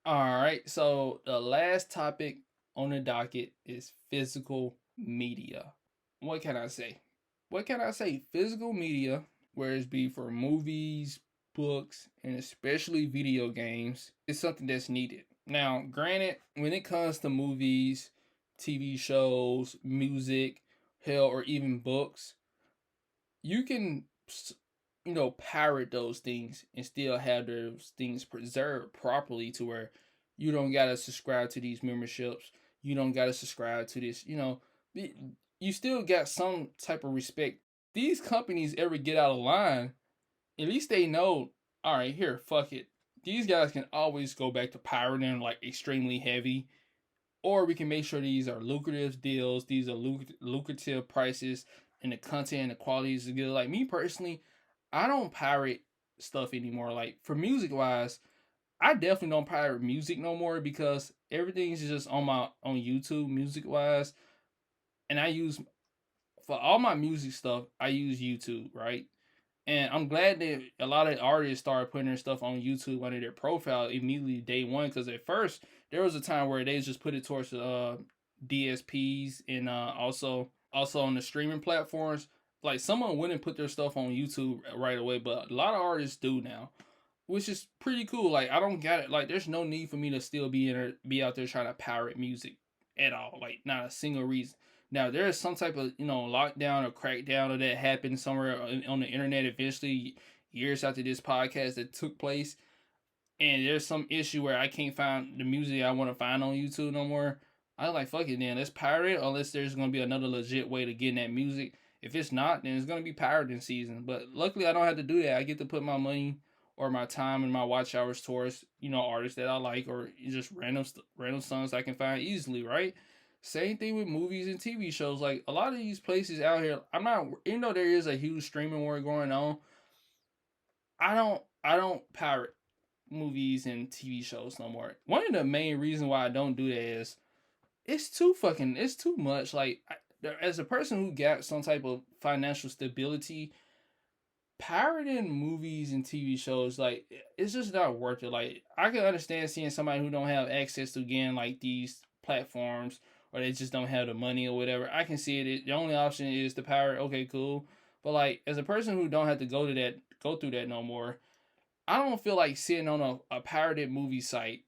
All right, so the last topic on the docket is physical media. What can I say? What can I say? Physical media, whether it be for movies, books, and especially video games, is something that's needed. Now, granted, when it comes to movies, TV shows, music, hell, or even books, you can pirate those things and still have those things preserved properly to where you don't gotta subscribe to these memberships, you don't gotta subscribe to this, you still got some type of respect. These companies ever get out of line, at least they know, all right, here, fuck it, these guys can always go back to pirating like extremely heavy, or we can make sure these are lucrative deals, these are lucrative prices, and the content and the quality is good. Like me personally, I don't pirate stuff anymore. Like for music wise, I definitely don't pirate music no more because everything is just on YouTube music wise, and I use for all my music stuff, I use YouTube, right? And I'm glad that a lot of artists started putting their stuff on YouTube under their profile immediately day one. Because at first there was a time where they just put it towards the DSPs and also on the streaming platforms. Like someone wouldn't put their stuff on YouTube right away, but a lot of artists do now, which is pretty cool. Like I don't get it. Like there's no need for me to still be out there trying to pirate music at all. Like not a single reason. Now there is some type of lockdown or crackdown or that happened somewhere on the internet eventually years after this podcast that took place, and there's some issue where I can't find the music I want to find on YouTube no more. I like fuck it then. Let's pirate it unless there's gonna be another legit way to get in that music. If it's not, then it's gonna be pirating season. But luckily I don't have to do that. I get to put my money or my time and my watch hours towards artists that I like or just random songs I can find easily, right? Same thing with movies and TV shows. Like a lot of these places out here, I'm not even though there is a huge streaming war going on, I don't pirate movies and TV shows no more. One of the main reasons why I don't do that is it's too much. Like as a person who got some type of financial stability, pirating movies and TV shows like it's just not worth it. Like I can understand seeing somebody who don't have access to again like these platforms or they just don't have the money or whatever. I can see it. The only option is to pirate. Okay, cool. But like as a person who don't have to go through that no more, I don't feel like sitting on a pirated movie site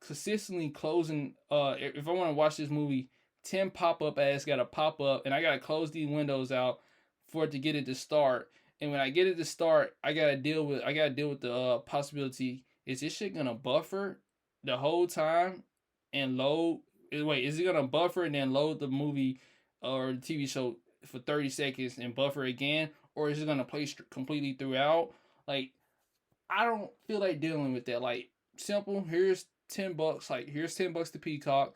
consistently closing if I want to watch this movie, 10 pop-up ads gotta pop up and I gotta close these windows out for it to get it to start. And when I get it to start, I gotta deal with the possibility, is this shit gonna buffer the whole time and load wait, is it gonna buffer and then load the movie or the TV show for 30 seconds and buffer again? Or is it gonna play completely throughout? Like I don't feel like dealing with that. Like simple, here's $10. Like here's $10 to Peacock.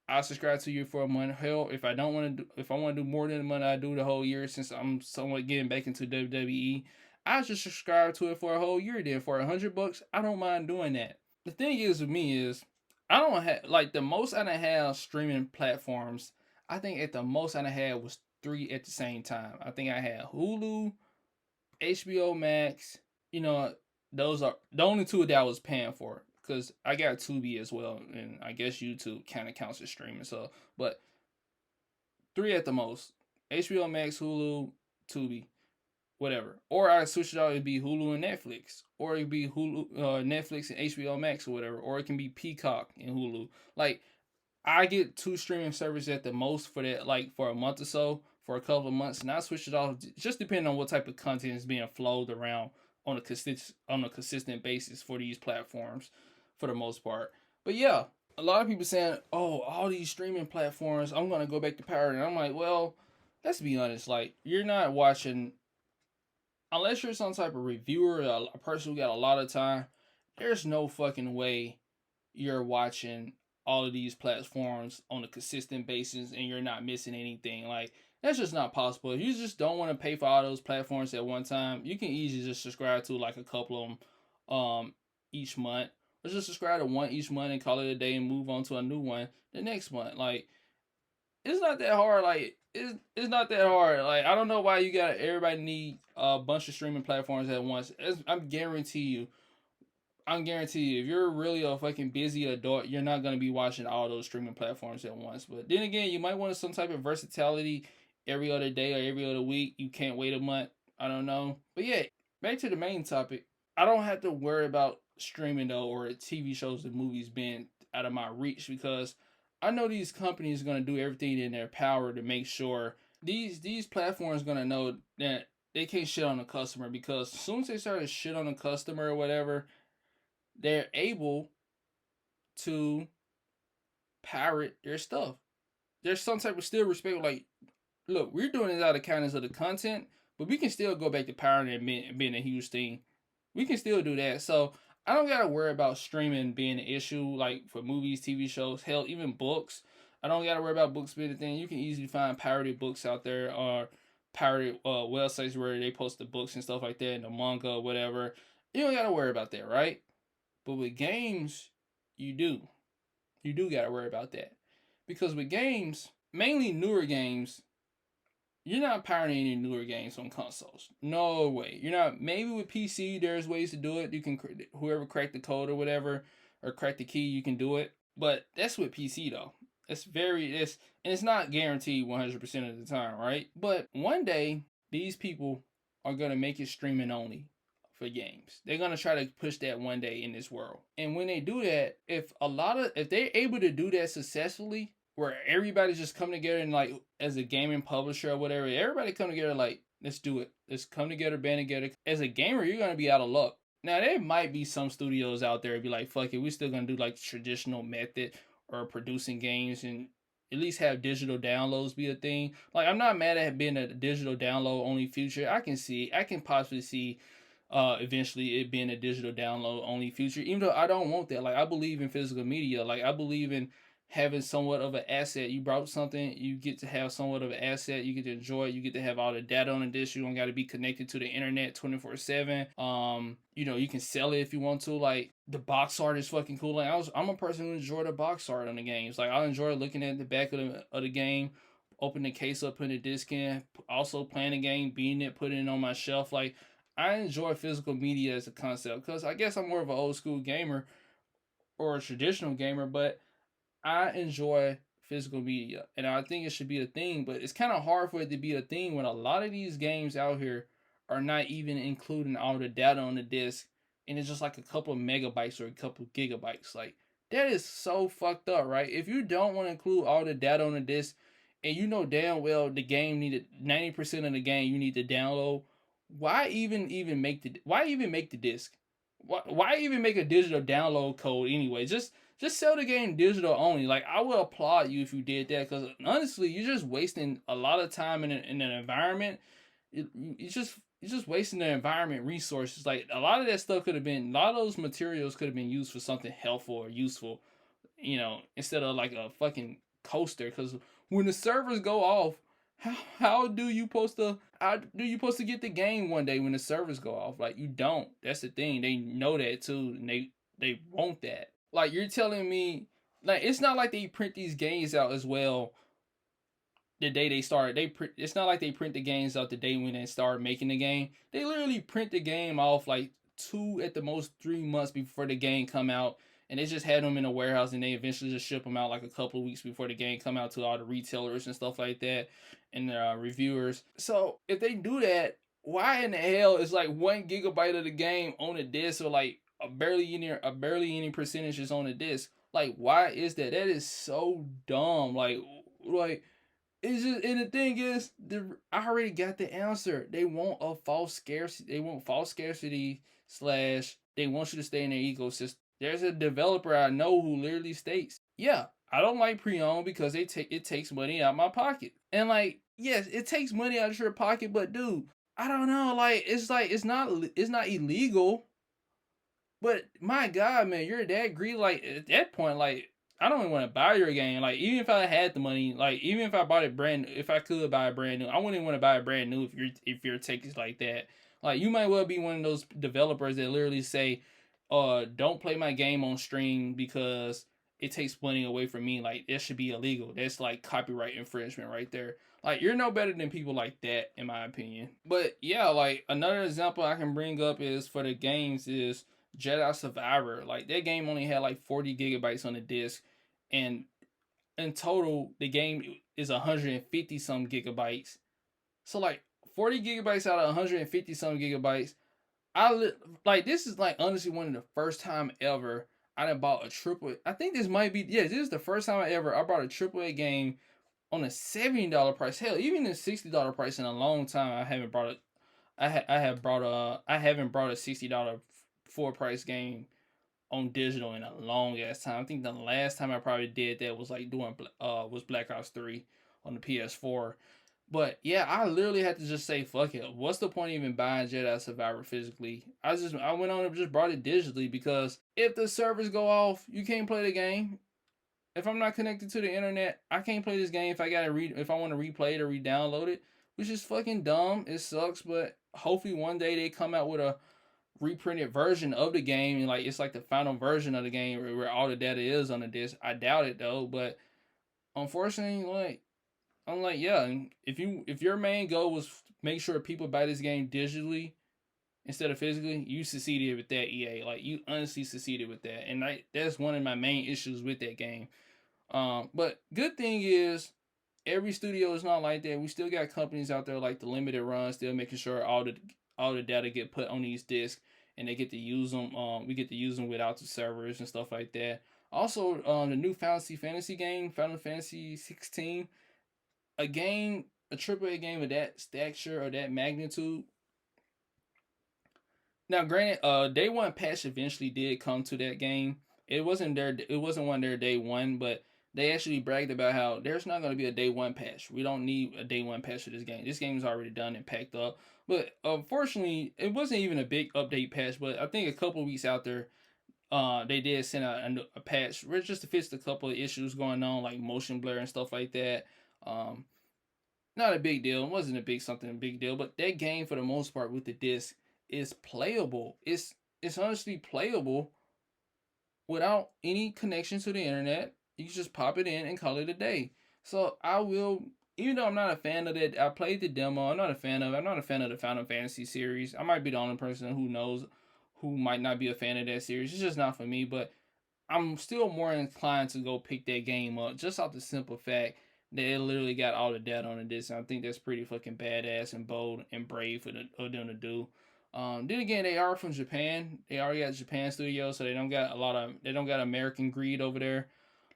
I'll subscribe to you for a month. Hell, if I want to do more than a month, I do the whole year since I'm somewhat getting back into WWE. I just subscribe to it for a whole year. Then for $100, I don't mind doing that. The thing is with me is I don't have like the most I have streaming platforms. I think at the most I had was three at the same time. I think I had Hulu, HBO Max, you know, those are the only two that I was paying for because I got Tubi as well, and I guess YouTube kind of counts as streaming. So, but three at the most: HBO Max, Hulu, Tubi, whatever. Or I switch it out; it'd be Hulu and Netflix, or it'd be Netflix and HBO Max or whatever, or it can be Peacock and Hulu. Like I get two streaming services at the most for that, like for a month or so, for a couple of months, and I switch it off just depending on what type of content is being flowed around on a consistent basis for these platforms, for the most part. But yeah, a lot of people saying, "Oh, all these streaming platforms, I'm gonna go back to pirating." I'm like, well, let's be honest. Like, you're not watching unless you're some type of reviewer, a person who got a lot of time. There's no fucking way you're watching all of these platforms on a consistent basis and you're not missing anything. Like that's just not possible. If you just don't want to pay for all those platforms at one time, you can easily just subscribe to like a couple of them each month. Or just subscribe to one each month and call it a day and move on to a new one the next month. Like it's not that hard. Like it's not that hard. Like I don't know why you got everybody need a bunch of streaming platforms at once. I guarantee you I guarantee you, if you're really a fucking busy adult, you're not gonna be watching all those streaming platforms at once. But then again, you might want some type of versatility every other day or every other week. You can't wait a month. I don't know. But yeah, back to the main topic. I don't have to worry about streaming though or TV shows and movies being out of my reach because I know these companies are gonna do everything in their power to make sure these platforms gonna know that they can't shit on the customer because as soon as they start to shit on the customer or whatever, they're able to pirate their stuff. There's some type of still respect. Like, look, we're doing this out of kindness of the content, but we can still go back to pirating and being a huge thing. We can still do that. So I don't gotta worry about streaming being an issue, like for movies, TV shows, hell, even books. I don't gotta worry about books being a thing. You can easily find pirated books out there or pirated websites where they post the books and stuff like that, and the manga or whatever. You don't gotta worry about that, right? But with games, you do. You do gotta worry about that. Because with games, mainly newer games, you're not pirating any newer games on consoles. No way. You're not. Maybe with PC, there's ways to do it. You can, whoever cracked the code or whatever, or crack the key, you can do it. But that's with PC though. And it's not guaranteed 100% of the time, right? But one day, these people are gonna make it streaming only for games. They're gonna try to push that one day in this world. And when they do that, if they're able to do that successfully, where everybody's just come together and like as a gaming publisher or whatever, everybody come together like let's do it. Let's come together, band together. As a gamer, you're gonna be out of luck. Now there might be some studios out there be like, fuck it, we still gonna do like traditional method or producing games and at least have digital downloads be a thing. Like I'm not mad at being a digital download only future. I can possibly see eventually it being a digital download only future, even though I don't want that. Like I believe in physical media. Like I believe in having somewhat of an asset. You brought something, you get to have somewhat of an asset. You get to enjoy it. You get to have all the data on the disk. You don't got to be connected to the internet 24/7. You can sell it if you want to. Like the box art is fucking cool. Like I'm a person who enjoy the box art on the games. Like I enjoy looking at the back of the game, open the case up, putting the disc in, also playing the game, beating it, putting it on my shelf. Like I enjoy physical media as a concept because I guess I'm more of an old school gamer or a traditional gamer, but I enjoy physical media and I think it should be a thing, but it's kind of hard for it to be a thing when a lot of these games out here are not even including all the data on the disc and it's just like a couple of megabytes or a couple of gigabytes. Like that is so fucked up, right? If you don't want to include all the data on the disc and you know damn well the game needed 90% of the game you need to download, why even make the disc? Why even make a digital download code anyway? Just sell the game digital only. Like I would applaud you if you did that because honestly, you're just wasting a lot of time in an environment. You're just wasting the environment resources. Like a lot of that stuff could have been, a lot of those materials could have been used for something helpful or useful. Instead of like a fucking coaster. Because when the servers go off, how do you supposed to get the game one day when the servers go off? Like you don't. That's the thing. They know that too, and they want that. Like you're telling me, like it's not like they print these games out as well. The day they start, it's not like they print the games out the day when they start making the game. They literally print the game off like 2 at the most 3 months before the game come out, and they just had them in a warehouse, and they eventually just ship them out like a couple of weeks before the game come out to all the retailers and stuff like that, and the reviewers. So if they do that, why in the hell is like 1 gigabyte of the game on the disc or like a barely any percentages on the disc? Like why is that? That is so dumb. Like it's just, and the thing is, I already got the answer. They want a false scarcity. They want false scarcity / they want you to stay in their ecosystem. There's a developer I know who literally states, "Yeah, I don't like pre-owned because it takes money out of my pocket." And like, yes, it takes money out of your pocket, but dude, I don't know. Like it's not illegal, but my God, man, you're that greedy. Like at that point, like I don't even want to buy your game. Like even if I had the money, like even if I bought it if I could buy a brand new, I wouldn't want to buy a brand new if your take is like that. Like you might well be one of those developers that literally say, don't play my game on stream because it takes money away from me. Like that should be illegal. That's like copyright infringement right there. Like you're no better than people like that, in my opinion. But yeah, like another example I can bring up is for the games is Jedi Survivor. Like that game only had like 40 gigabytes on the disc, and in total the game is 150 some gigabytes. So like 40 gigabytes out of 150 some gigabytes. Like this is like honestly one of the first time ever I done bought a triple. I think this might be, yeah, this is the first time I bought a AAA game on a $70 price. Hell, even a $60 price in a long time. I haven't brought it. I haven't brought a $60 full price game on digital in a long ass time. I think the last time I probably did that was like doing was Black Ops 3 on the PS4. But yeah, I literally had to just say fuck it. What's the point of even buying Jedi Survivor physically? I went on and just brought it digitally because if the servers go off, you can't play the game. If I'm not connected to the internet, I can't play this game if I want to replay it or re-download it, which is fucking dumb. It sucks, but hopefully one day they come out with a reprinted version of the game and like it's like the final version of the game where all the data is on the disc. I doubt it though, but unfortunately, like I'm like, yeah, if your main goal was make sure people buy this game digitally instead of physically, you succeeded with that, EA. Like you honestly succeeded with that, and that's one of my main issues with that game. But good thing is every studio is not like that. We still got companies out there like the Limited Run, still making sure all the data get put on these discs and they get to use them. We get to use them without the servers and stuff like that. Also, the new Fantasy game, Final Fantasy 16, a game, a AAA game of that stature or that magnitude. Now, granted, day one patch eventually did come to that game. It wasn't one their day one, but they actually bragged about how there's not going to be a day one patch. We don't need a day one patch for this game. This game is already done and packed up. But unfortunately, it wasn't even a big update patch. But I think a couple weeks out there, they did send out a patch just to fix a couple of issues going on, like motion blur and stuff like that. Um, Not a big deal. It wasn't a big deal, but that game for the most part with the disc is playable. It's honestly playable without any connection to the internet. You can just pop it in and call it a day. So I will, even though I'm not a fan of that, I played the demo. I'm not a fan of the Final Fantasy series. I might be the only person who knows who might not be a fan of that series. It's just not for me, but I'm still more inclined to go pick that game up just off the simple fact that it literally got all the data on the disc. And I think that's pretty fucking badass and bold and brave of them to do. Then again, they are from Japan. They already got Japan studios, so they don't got American greed over there,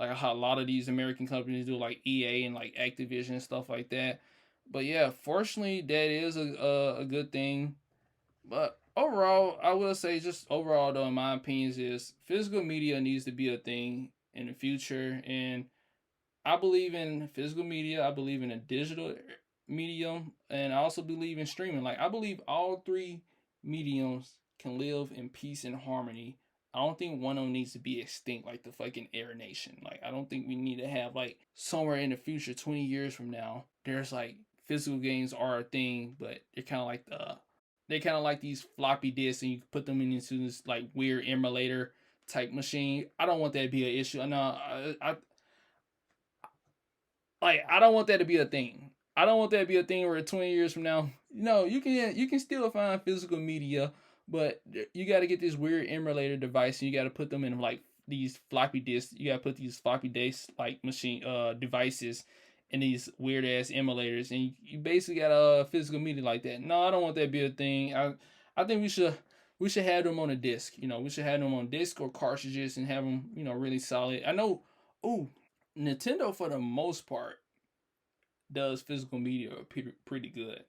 like how a lot of these American companies do, like EA and like Activision and stuff like that. But yeah, fortunately, that is a good thing. But overall, I will say, just overall though, in my opinions, is physical media needs to be a thing in the future, and I believe in physical media. I believe in a digital medium, and I also believe in streaming. Like I believe all three mediums can live in peace and harmony. I don't think one of them needs to be extinct like the fucking Air Nation. Like I don't think we need to have like somewhere in the future, 20 years from now, there's like physical games are a thing, but they're kind of like these floppy disks, and you put them into this like weird emulator type machine. I don't want that to be an issue. I know I don't want that to be a thing. I don't want that to be a thing where 20 years from now, no, you can still find physical media, but you got to get this weird emulator device and you got to put them in like these floppy disks. You got to put these floppy disk like machine devices in these weird ass emulators, and you basically got a physical media like that. No, I don't want that to be a thing. I think we should have them on a disc. You know, we should have them on disc or cartridges and have them, you know, really solid. I know. Ooh, Nintendo for the most part does physical media pretty good.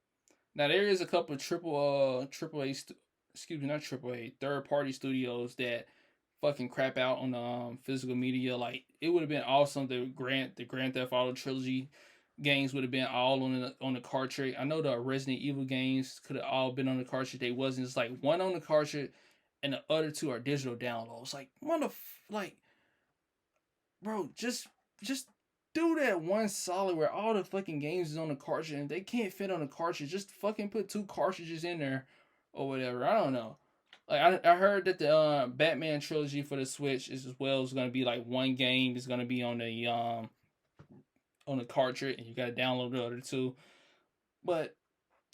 Now there is a couple of triple A excuse me, not triple A, third party studios that fucking crap out on physical media. Like it would have been awesome to grant the Grand Theft Auto trilogy games would have been all on the cartridge. I know the Resident Evil games could have all been on the cartridge. They wasn't. It's like one on the cartridge and the other two are digital downloads. Like like bro, just do that one solid where all the fucking games is on the cartridge and they can't fit on the cartridge. Just fucking put two cartridges in there or whatever. I don't know. Like I heard that the Batman trilogy for the Switch is as well is gonna be like one game is gonna be on the cartridge and you gotta download the other two. But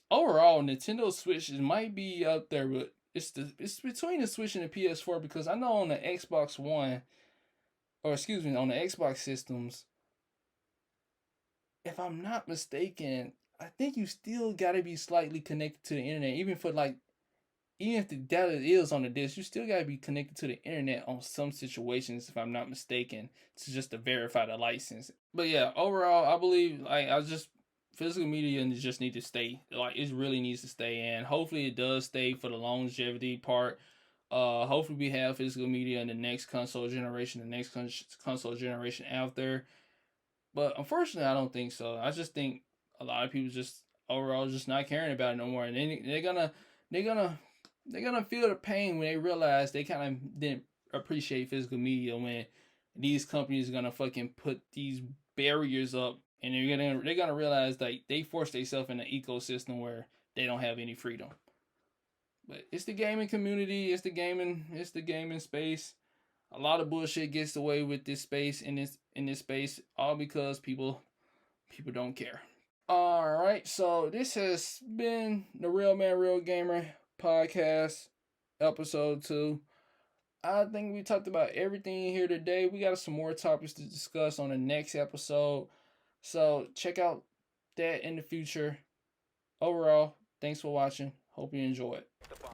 overall, Nintendo Switch might be up there with it's between the Switch and the PS4 because I know on the Xbox One, or excuse me, on the Xbox systems, if I'm not mistaken, I think you still gotta be slightly connected to the internet, even for like even if the data is on the disc, you still gotta be connected to the internet on some situations, if I'm not mistaken, to just to verify the license. But yeah, overall, I believe like I just physical media just need to stay. Like it really needs to stay, and hopefully it does stay for the longevity part. Hopefully we have physical media in the next console generation, the next console generation after. But unfortunately, I don't think so. I just think a lot of people just overall just not caring about it no more, and they're gonna they're gonna feel the pain when they realize they kind of didn't appreciate physical media when these companies are gonna fucking put these barriers up, and they're gonna realize that they force themselves in an ecosystem where they don't have any freedom. But it's the gaming community, it's the gaming space. A lot of bullshit gets away with this space in this space, all because people don't care. All right, so this has been the Real Man Real Gamer podcast, episode 2. I think we talked about everything here today. We got some more topics to discuss on the next episode, so check out that in the future. Overall, thanks for watching. Hope you enjoy it.